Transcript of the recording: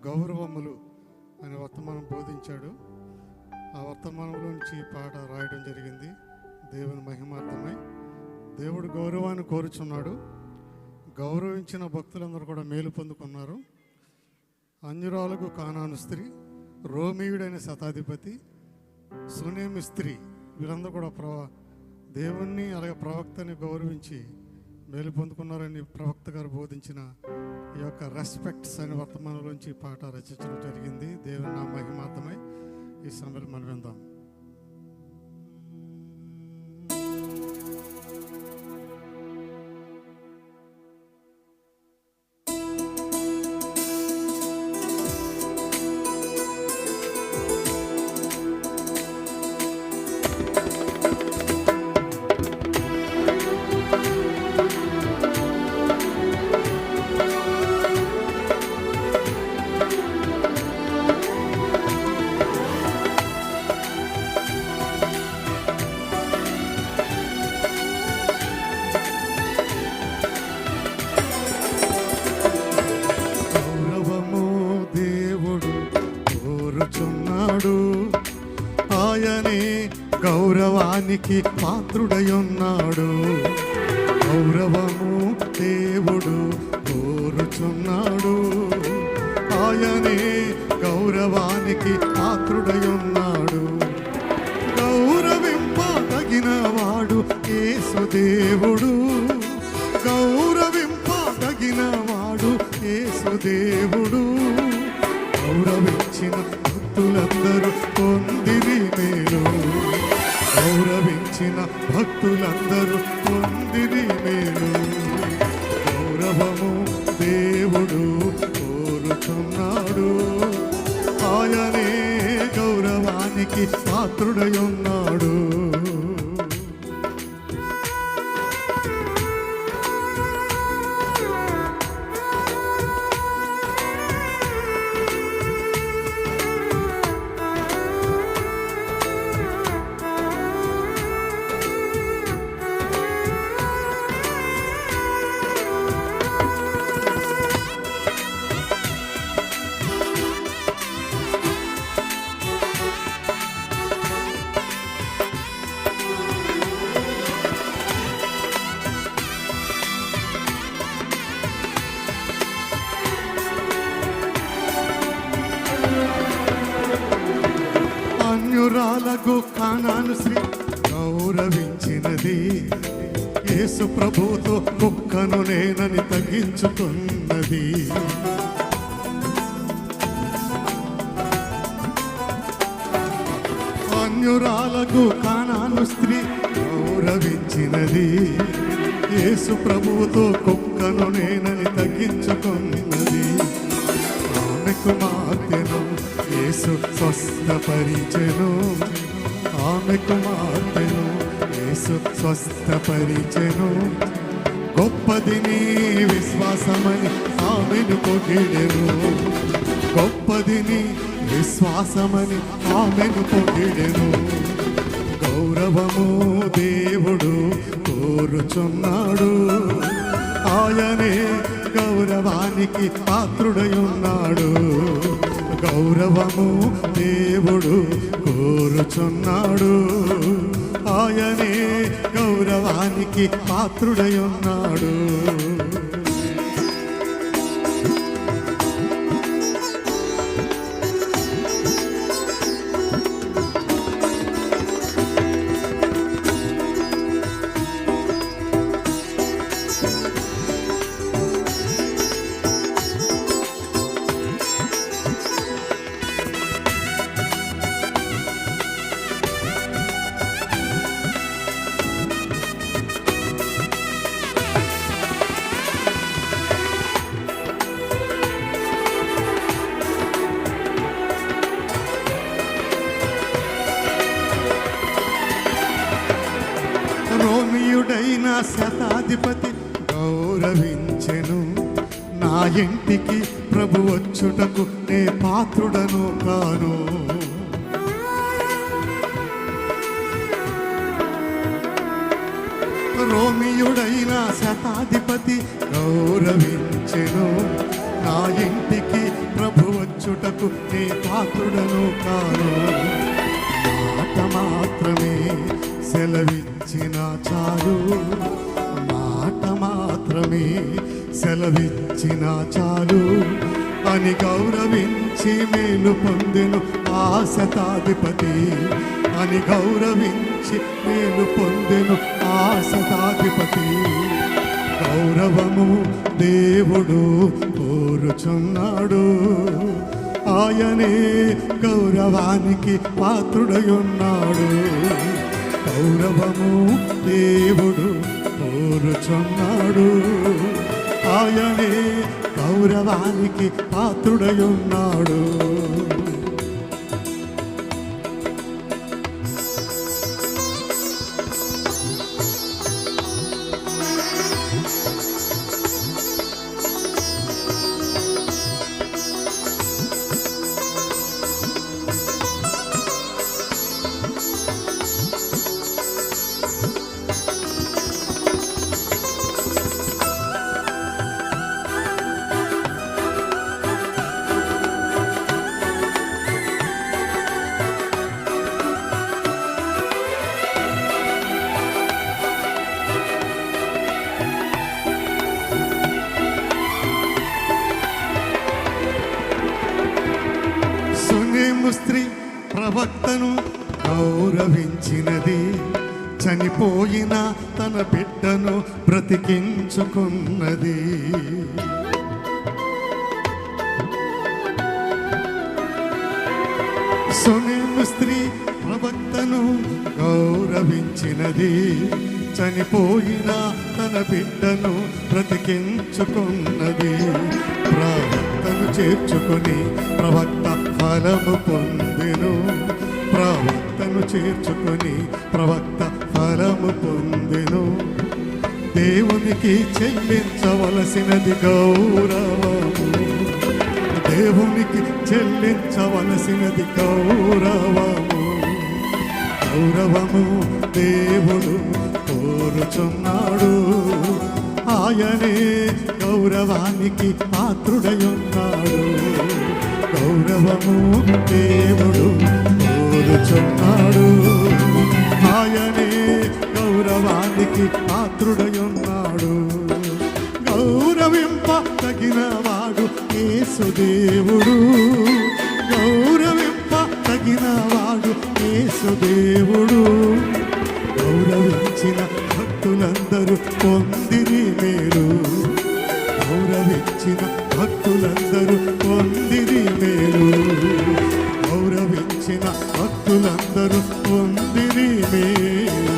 గౌరవములు అనే వర్తమానం బోధించాడు. ఆ వర్తమానంలో నుంచి పాట రాయడం జరిగింది. దేవుని మహిమార్థమై దేవుడు గౌరవాన్ని కోరుచున్నాడు. గౌరవించిన భక్తులందరూ కూడా మేలు పొందుకున్నారు. అన్యురాలకు కానాను స్త్రీ, రోమీయుడైన శతాధిపతి, సునేమి స్త్రీ, వీరందరూ కూడా దేవుణ్ణి అలాగే ప్రవక్తని గౌరవించి మేలు పొందుకున్నారని ప్రవక్త గారు బోధించిన ఈ యొక్క రెస్పెక్ట్స్ అనే వర్తమానంలోంచి పాట రచించడం జరిగింది. దేవుని నా మహిమార్థమై ఈ సమయంలో మనం విందాం. ఆయనే గౌరవానికి పాత్రుడయున్నాడు. గౌరవము దేవుడు కోరుచున్నాడు. ఆయనే గౌరవానికి పాత్రుడయున్నాడు. గౌరవింపదగినవాడు యేసుదేవుడు. గౌరవింపదగినవాడు యేసుదేవుడు. గౌరవించిన భక్తులందరూ పొందిరి మేలు. గౌరవించిన భక్తులందరూ పొందిరి మేలు. గౌరవము దేవుడు కోరుచున్నాడు. ఆయనే గౌరవానికి పాత్రుడయున్నాడు. అన్యురాలకు కానాను స్త్రీ గౌరవించినది. యేసు ప్రభుతో కుక్కను నేనని తగ్గించుకున్నది. అన్యురాలకు కానాను స్త్రీ గౌరవించినది. యేసు ప్రభుతో కుక్కను నేనని తగ్గించుకున్నది. ఆమెకు మార్తెను యేసు స్వస్థపరిచెను. ఆమెకు మార్తెను యేసు స్వస్థపరిచెను. గొప్పది నీ విశ్వాసమని ఆమెను పొగిడెను. గొప్పది నీ విశ్వాసమని ఆమెను పొగిడెను. గౌరవము దేవుడు కోరుచున్నాడు. ఆయనే గౌరవానికి పాత్రుడయున్నాడు. గౌరవము దేవుడు కోరుచున్నాడు. ఆయనే గౌరవానికి పాత్రుడయున్నాడు. రోమియుడైన శతాధిపతి గౌరవించెను. నా ఇంటికి ప్రభు వచ్చుటకు నే పాత్రుడను కాను. రోమియుడైన శతాధిపతి గౌరవించెను. నా ఇంటికి ప్రభు వచ్చుటకు నీ పాత్రుడను కాను. మాట మాత్రమే సెలవిచ్చిన చాలు, మాట మాత్రమే సెలవిచ్చిన చాలు అని గౌరవించి మేలు పొందెను ఆ శతాధిపతి. అని గౌరవించి మేలు పొందెను ఆ శతాధిపతి. గౌరవము దేవుడు కోరుచున్నాడు, ఆయనే గౌరవానికి పాత్రుడయున్నాడు. గౌరవము దేవుడు కోరుచున్నాడు, ఆయనే గౌరవానికి పాత్రుడయున్నాడు. స్త్రీ ప్రవక్తను గౌరవించినది, చనిపోయిన తన బిడ్డను బ్రతికించుకున్నది. సునేము స్త్రీ ప్రవక్తను గౌరవించినది, చనిపోయిన తన బిడ్డను బ్రతికించుకున్నది. ప్రవక్తను చేర్చుకొని ప్రవక్త ఫలము పొందెను. ప్రవక్తను చేర్చుకొని ప్రవక్త ఫలము పొందెను. దేవునికి చెల్లించవలసినది గౌరవము, దేవునికి చెల్లించవలసినది గౌరవము. గౌరవము దేవుడు కోరుచున్నాడు, ఆయనే గౌరవానికి పాత్రుడయున్నాడు. గౌరవము దేవుడు కోరుచున్నాడు, ఆయనే గౌరవానికి పాత్రుడయున్నాడు. గౌరవింప తగిన వాడు యేసుదేవుడు, గౌరవింప తగిన వాడు యేసుదేవుడు. గౌరవించిన భక్తులందరూ పొందిరి మేలు, గౌరవించిన భక్తులందరూ పొందిరి మేలు, గౌరవించిన భక్తులందరూ పొందిరి మేలు.